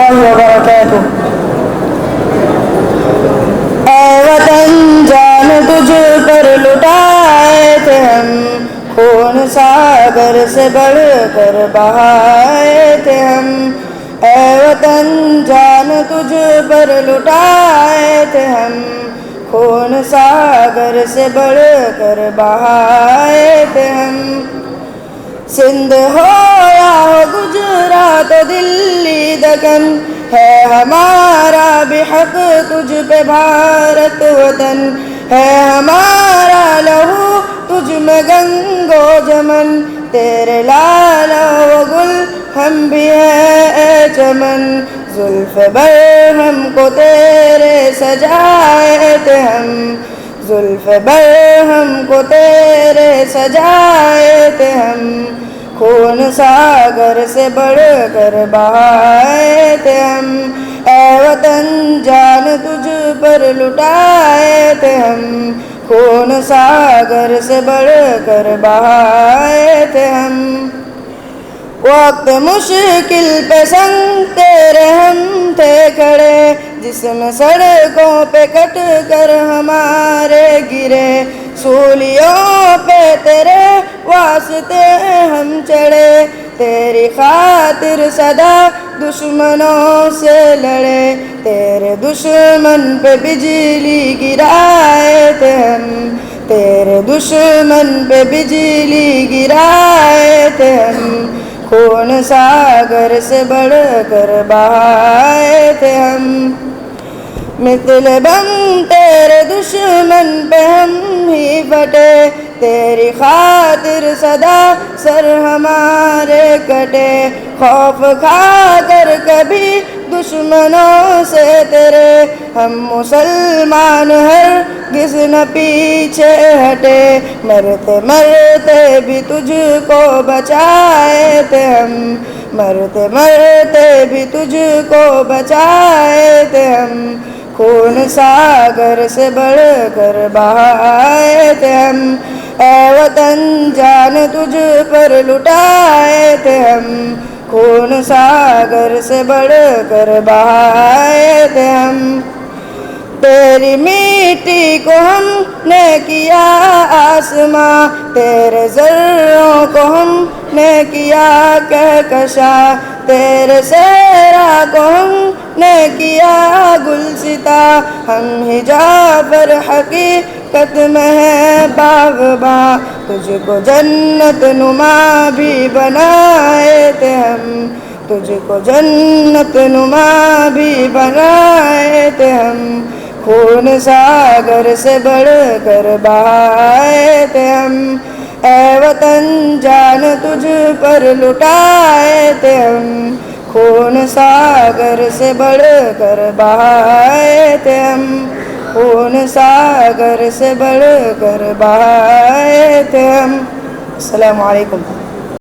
اللہ وبرکاتہ۔ اے وطن جان تجھ پر لٹائے تھے ہم، خون ساگر سے بڑھ کر بہائے تھے ہم۔ اے وطن جان تجھ پر لٹائے تھے ہم، خون ساگر سے بڑھ کر بہائے تھے ہم۔ سندھ ہو یا ہو گجرات دلی دکن، ہے ہمارا بھی حق تجھ پہ بھارت وطن۔ ہے ہمارا لہو تجھ میں گنگ و جمن، تیرے لال و گل ہم بھی ہیں اے چمن۔ زلف بر ہم کو تیرے سجائے تھے ہم، زلف بر ہم کو تیرے سجائے تھے ہم، خون ساگر سے بڑھ کر بہائے تھے ہم۔ اے وطن جان تجھ پر لٹائے تھے ہم، خون ساگر سے بڑھ کر بہائے تھے ہم۔ وقت مشکل پہ سنگ تیرے ہم تھے کھڑے، جسم سڑکوں پہ کٹ کر ہمارے گرے، سولیوں پہ تیرے واسطے ہم چڑھے، تیری خاطر سدا دشمنوں سے لڑے، تیرے دشمن پہ بجلی گرائے تھے ہم، تیرے دشمن پہ بجلی گرائے تھے ہم، خون ساگر سے بڑھ کر بہائے تھے ہم۔ مثل بم تیرے دشمن پہ ہم ہی پھٹے، تیری خاطر سدا سر ہمارے کٹے، خوف کھا کر کبھی دشمنوں سے تیرے، ہم مسلمان ہرگز نہ پیچھے ہٹے، مرتے مرتے بھی تجھ کو بچائے تھے ہم، مرتے مرتے بھی تجھ کو بچائے تھے ہم، خون ساگر سے بڑھ کر بہائے تھے ہم۔ اے وطن جان تجھ پر لٹائے تھے ہم، خون ساگر سے بڑھ کر بہائے تھے ہم۔ تیری مٹی کو ہم نے کیا آسماں، تیرے ذروں کو ہم نے کیا کہکشاں، تیرے صحرا کو ہم نے کیا گلستاں، ہم ہی جعفر حقیقت میں ہیں باغباں، تجھ کو جنت نما بھی بنائے تھے ہم، تجھ کو جنت نما بھی بنائے تھے ہم، خون ساگر سے بڑھ کر بہائے تھے ہم۔ اے وطن جان تجھ پر لٹائے تھے ہم، خون ساگر سے بڑھ کر بہائے تھے ہم، خون ساگر سے بڑھ کر بہائے تھے ہم۔ السلام علیکم۔